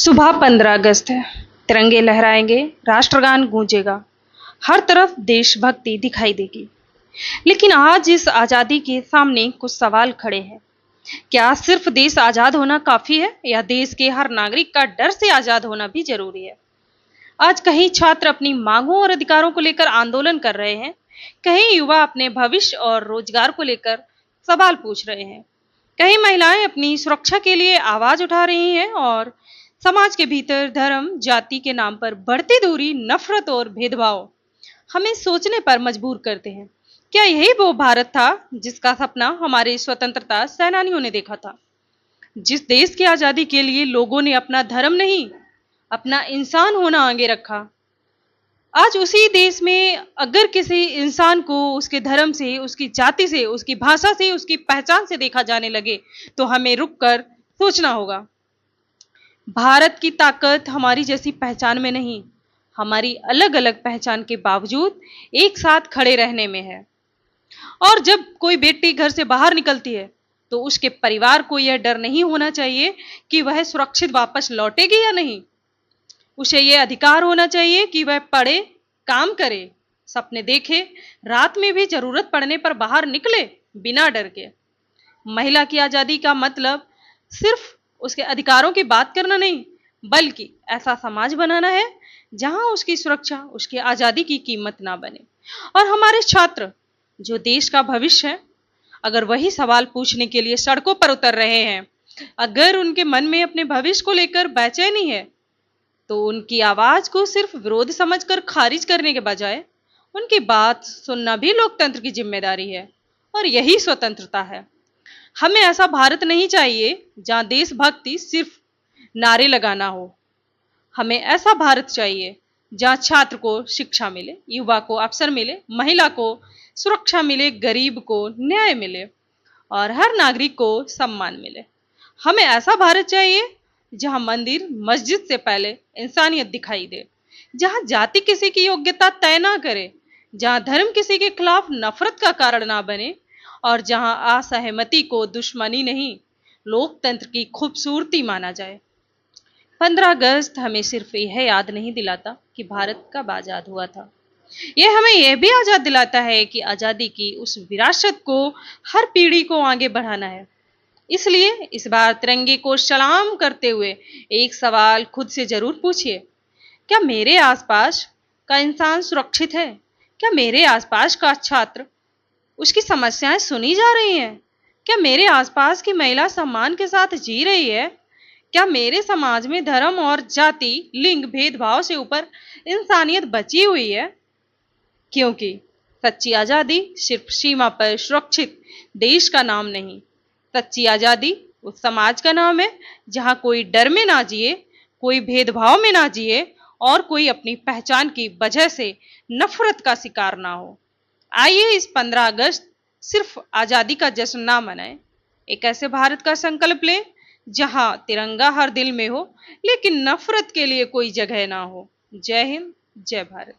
सुबह 15 अगस्त है। तिरंगे लहराएंगे, राष्ट्रगान गूंजेगा, हर तरफ देशभक्ति दिखाई देगी। लेकिन आज इस आजादी के सामने कुछ सवाल खड़े हैं। क्या सिर्फ देश आजाद होना काफी है या देश के हर नागरिक का डर से आजाद होना भी जरूरी है? आज कहीं छात्र अपनी मांगों और अधिकारों को लेकर आंदोलन कर रहे हैं, कहीं युवा अपने भविष्य और रोजगार को लेकर सवाल पूछ रहे हैं, कहीं महिलाएं अपनी सुरक्षा के लिए आवाज उठा रही हैं और समाज के भीतर धर्म, जाति के नाम पर बढ़ती दूरी, नफरत और भेदभाव हमें सोचने पर मजबूर करते हैं। क्या यही वो भारत था जिसका सपना हमारे स्वतंत्रता सेनानियों ने देखा था? जिस देश की आजादी के लिए लोगों ने अपना धर्म नहीं, अपना इंसान होना आगे रखा। आज उसी देश में अगर किसी इंसान को उसके धर्म से, उसकी जाति से, उसकी भाषा से, उसकी पहचान से देखा जाने लगे तो हमें रुककर सोचना होगा। भारत की ताकत हमारी जैसी पहचान में नहीं, हमारी अलग अलग पहचान के बावजूद एक साथ खड़े रहने में है। और जब कोई बेटी घर से बाहर निकलती है तो उसके परिवार को यह डर नहीं होना चाहिए कि वह सुरक्षित वापस लौटेगी या नहीं। उसे यह अधिकार होना चाहिए कि वह पढ़े, काम करे, सपने देखे, रात में भी जरूरत पड़ने पर बाहर निकले बिना डर के। महिला की आजादी का मतलब सिर्फ उसके अधिकारों की बात करना नहीं, बल्कि ऐसा समाज बनाना है जहां उसकी सुरक्षा, उसकी आजादी की कीमत ना बने। और हमारे छात्र जो देश का भविष्य है, अगर वही सवाल पूछने के लिए सड़कों पर उतर रहे हैं, अगर उनके मन में अपने भविष्य को लेकर बेचैनी है, तो उनकी आवाज को सिर्फ विरोध समझकर खारिज करने के बजाय उनकी बात सुनना भी लोकतंत्र की जिम्मेदारी है और यही स्वतंत्रता है। हमें ऐसा भारत नहीं चाहिए जहां देशभक्ति सिर्फ नारे लगाना हो। हमें ऐसा भारत चाहिए जहां छात्र को शिक्षा मिले, युवा को अवसर मिले, महिला को सुरक्षा मिले, गरीब को न्याय मिले और हर नागरिक को सम्मान मिले। हमें ऐसा भारत चाहिए जहां मंदिर, मस्जिद से पहले इंसानियत दिखाई दे, जहां जाति किसी की योग्यता तय ना करे, जहां धर्म किसी के खिलाफ नफरत का कारण ना बने और जहां असहमति को दुश्मनी नहीं, लोकतंत्र की खूबसूरती माना जाए। 15 अगस्त हमें सिर्फ यह याद नहीं दिलाता कि भारत कब आजाद हुआ था, यह हमें यह भी आजाद दिलाता है कि आजादी की उस विरासत को हर पीढ़ी को आगे बढ़ाना है। इसलिए इस बार तिरंगे को सलाम करते हुए एक सवाल खुद से जरूर पूछिए, क्या मेरे आसपास का इंसान सुरक्षित है? क्या मेरे आसपास का छात्र, उसकी समस्याएं सुनी जा रही हैं? क्या मेरे आसपास की महिला सम्मान के साथ जी रही है? क्या मेरे समाज में धर्म और जाति, लिंग भेदभाव से ऊपर इंसानियत बची हुई है? क्योंकि सच्ची आजादी सिर्फ सीमा पर सुरक्षित देश का नाम नहीं, सच्ची आजादी उस समाज का नाम है जहां कोई डर में ना जिए, कोई भेदभाव में ना जिए और कोई अपनी पहचान की वजह से नफरत का शिकार ना हो। आइए इस 15 अगस्त सिर्फ आजादी का जश्न ना मनाएं, एक ऐसे भारत का संकल्प लें जहां तिरंगा हर दिल में हो, लेकिन नफरत के लिए कोई जगह ना हो। जय हिंद, जय भारत।